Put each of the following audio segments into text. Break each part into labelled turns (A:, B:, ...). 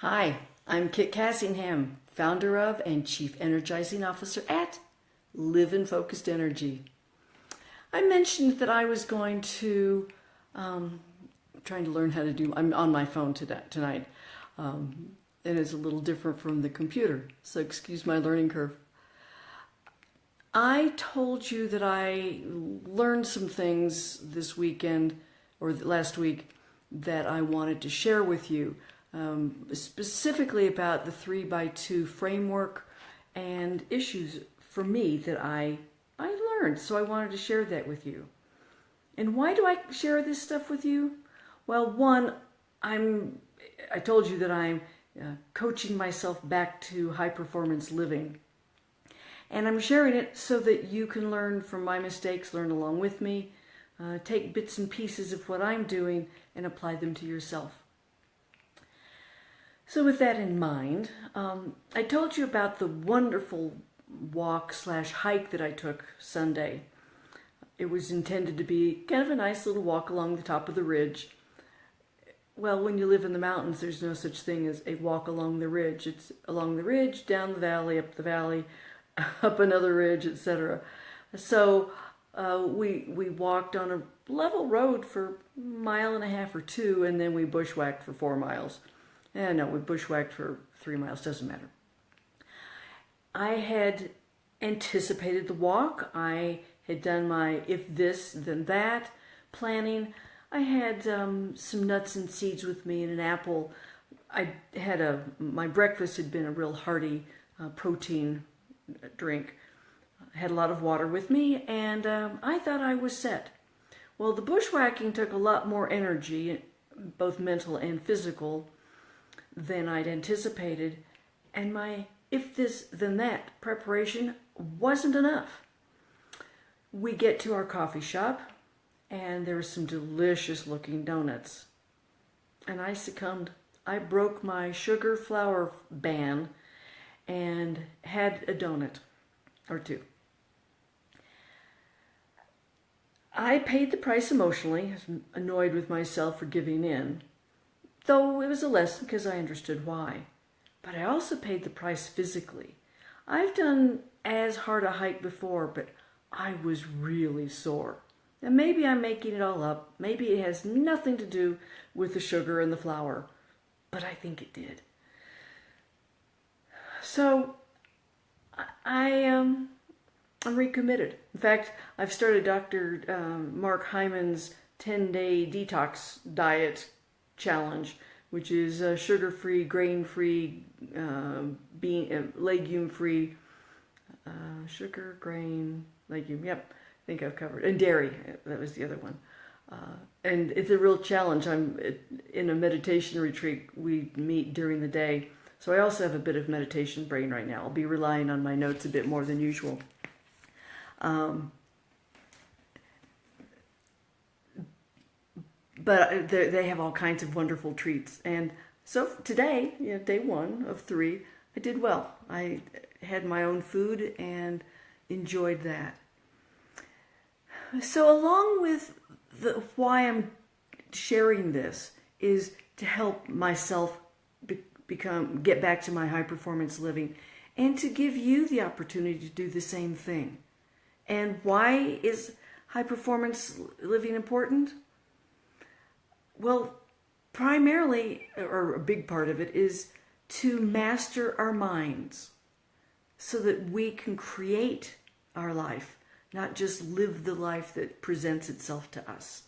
A: Hi, I'm Kit Cassingham, founder of and Chief Energizing Officer at Live in Focused Energy. I mentioned that I was going to, trying to learn how to do, I'm on my phone tonight, and it's a little different from the computer, so excuse my learning curve. I told you that I learned some things this weekend, or last week, that I wanted to share with you. Specifically about the 3x2 framework and issues for me that I learned. So I wanted to share that with you. And why do I share this stuff with you? Well, one, I told you that I'm coaching myself back to high performance living. And I'm sharing it so that you can learn from my mistakes, learn along with me, take bits and pieces of what I'm doing and apply them to yourself. So with that in mind, I told you about the wonderful walk/hike that I took Sunday. It was intended to be kind of a nice little walk along the top of the ridge. Well, when you live in the mountains, there's no such thing as a walk along the ridge. It's along the ridge, down the valley, up another ridge, etc. So we walked on a level road for a mile and a half or two, and then we bushwhacked for 4 miles. No, we bushwhacked for 3 miles, doesn't matter. I had anticipated the walk. I had done my if this, then that planning. I had some nuts and seeds with me and an apple. My breakfast had been a real hearty protein drink. I had a lot of water with me, and I thought I was set. Well, the bushwhacking took a lot more energy, both mental and physical, than I'd anticipated, and my if this then that preparation wasn't enough. We get to our coffee shop, and there were some delicious looking donuts, and I succumbed. I broke my sugar flour ban and had a donut or two. I paid the price emotionally, annoyed with myself for giving in, though it was a lesson because I understood why. But I also paid the price physically. I've done as hard a hike before, but I was really sore. And maybe I'm making it all up. Maybe it has nothing to do with the sugar and the flour, but I think it did. So I'm recommitted. In fact, I've started Dr. Mark Hyman's 10-day detox diet challenge, which is sugar-free, grain-free, legume-free, sugar, grain, legume. Yep, I think I've covered. And dairy, that was the other one. And it's a real challenge. I'm in a meditation retreat. We meet during the day. So I also have a bit of meditation brain right now. I'll be relying on my notes a bit more than usual. But they have all kinds of wonderful treats. And so today, day 1 of 3, I did well. I had my own food and enjoyed that. So along with why I'm sharing this is to help myself get back to my high performance living and to give you the opportunity to do the same thing. And why is high performance living important? Well, primarily, or a big part of it, is to master our minds so that we can create our life, not just live the life that presents itself to us.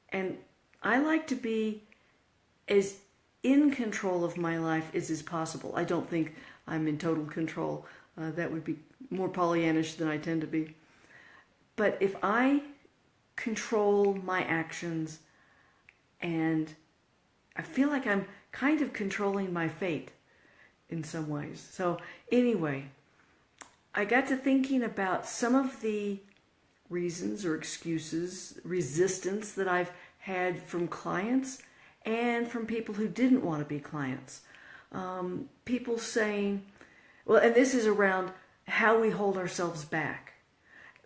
A: And I like to be as in control of my life as is possible. I don't think I'm in total control. That would be more Pollyannish than I tend to be. But if I control my actions, and I feel like I'm kind of controlling my fate in some ways. So anyway, I got to thinking about some of the reasons or excuses, resistance that I've had from clients and from people who didn't want to be clients. People saying, well, and this is around how we hold ourselves back.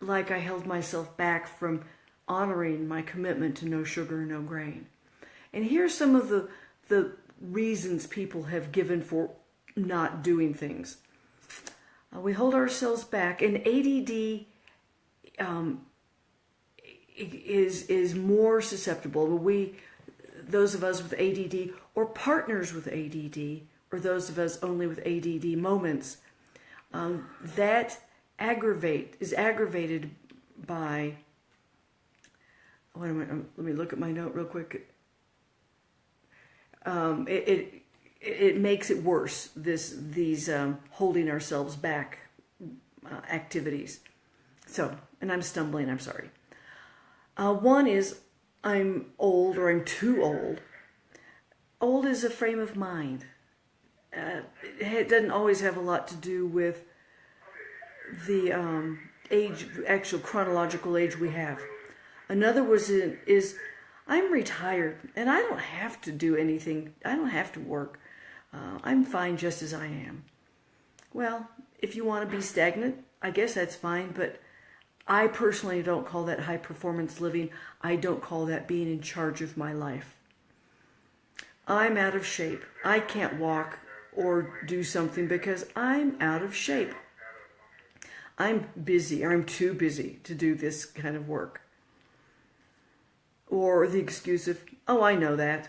A: Like I held myself back from honoring my commitment to no sugar, no grain. And here's some of the reasons people have given for not doing things. We hold ourselves back, and ADD is more susceptible. Those of us with ADD, or partners with ADD, or those of us only with ADD moments, that is aggravated by. Let me look at my note real quick. It makes it worse. These holding ourselves back activities. So, and I'm stumbling. I'm sorry. One is I'm old, or I'm too old. Old is a frame of mind. It doesn't always have a lot to do with the age, actual chronological age we have. Another is I'm retired and I don't have to do anything. I don't have to work. I'm fine just as I am. Well, if you want to be stagnant, I guess that's fine, but I personally don't call that high performance living. I don't call that being in charge of my life. I'm out of shape. I can't walk or do something because I'm out of shape. I'm busy, or I'm too busy to do this kind of work. Or the excuse of, oh, I know that.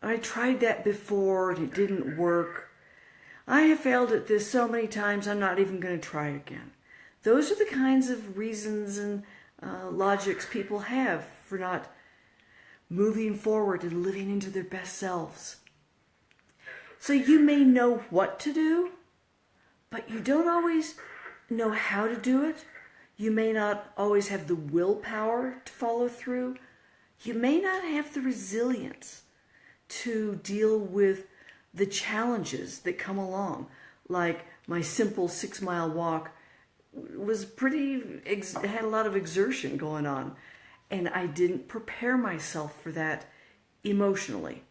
A: I tried that before and it didn't work. I have failed at this so many times, I'm not even going to try again. Those are the kinds of reasons and logics people have for not moving forward and living into their best selves. So you may know what to do, but you don't always know how to do it. You may not always have the willpower to follow through. You may not have the resilience to deal with the challenges that come along. Like my simple 6-mile walk was had a lot of exertion going on. And I didn't prepare myself for that emotionally.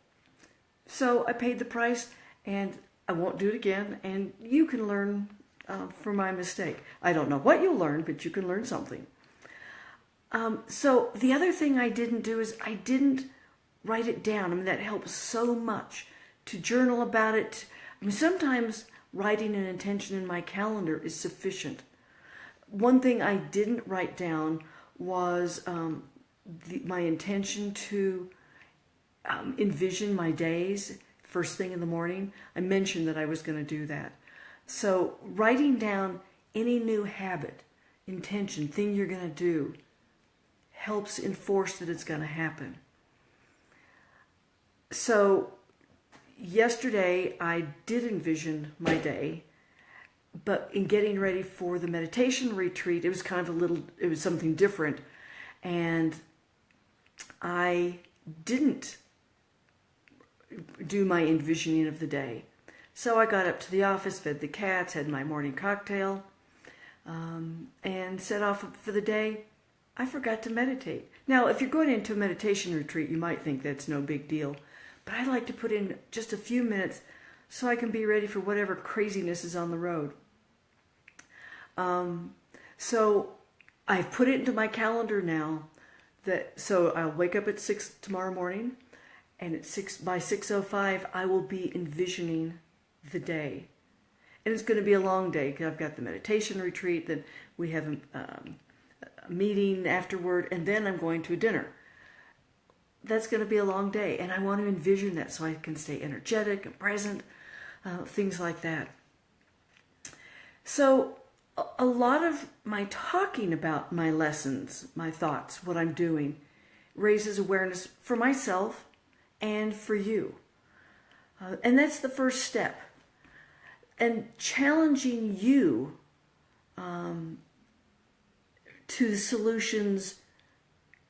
A: So I paid the price, and I won't do it again. And you can learn from my mistake. I don't know what you'll learn, but you can learn something. So the other thing I didn't do is I didn't write it down. I mean, that helps so much to journal about it. I mean, sometimes writing an intention in my calendar is sufficient. One thing I didn't write down was my intention to envision my days first thing in the morning. I mentioned that I was going to do that. So writing down any new habit, intention, thing you're going to do helps enforce that it's going to happen. So yesterday I did envision my day, but in getting ready for the meditation retreat, it was it was something different. And I didn't do my envisioning of the day. So I got up to the office, fed the cats, had my morning cocktail, and set off for the day. I forgot to meditate. Now, if you're going into a meditation retreat, you might think that's no big deal. But I like to put in just a few minutes so I can be ready for whatever craziness is on the road. So I've put it into my calendar now. So I'll wake up at 6 tomorrow morning, and by 6:05 I will be envisioning the day. And it's going to be a long day because I've got the meditation retreat, then we have a meeting afterward, and then I'm going to a dinner. That's going to be a long day, and I want to envision that so I can stay energetic and present, things like that. So a lot of my talking about my lessons, my thoughts, what I'm doing, raises awareness for myself and for you. And that's the first step. And challenging you to the solutions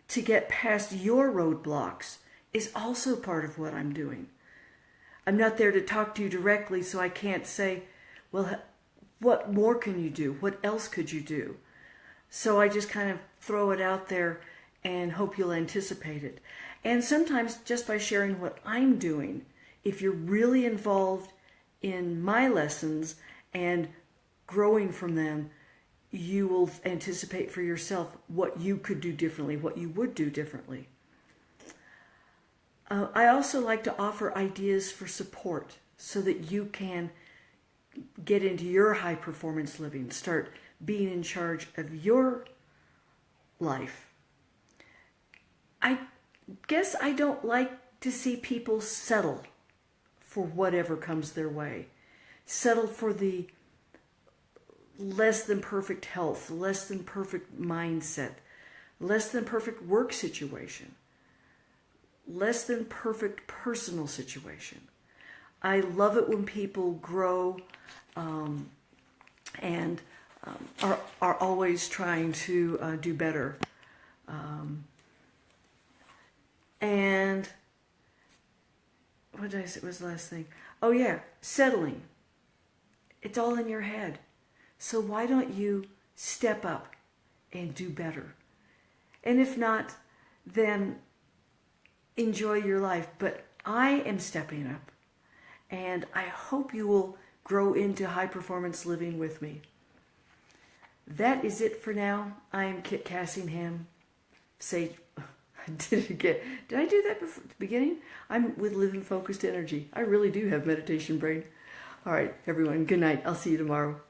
A: to get past your roadblocks is also part of what I'm doing. I'm not there to talk to you directly, so I can't say, well, what more can you do? What else could you do? So I just kind of throw it out there and hope you'll anticipate it. And sometimes just by sharing what I'm doing, if you're really involved in my lessons and growing from them, you will anticipate for yourself what you could do differently, what you would do differently. I also like to offer ideas for support so that you can get into your high performance living, start being in charge of your life. I guess I don't like to see people settle for whatever comes their way. Settle for the less than perfect health, less than perfect mindset, less than perfect work situation, less than perfect personal situation. I love it when people grow and are always trying to do better. And what did I say was the last thing? Oh yeah, settling. It's all in your head. So why don't you step up and do better? And if not, then enjoy your life. But I am stepping up. And I hope you will grow into high performance living with me. That is it for now. I am Kit Cassingham. I did it again. Did I do that before, at the beginning? I'm with Live in Focused Energy. I really do have meditation brain. All right, everyone. Good night. I'll see you tomorrow.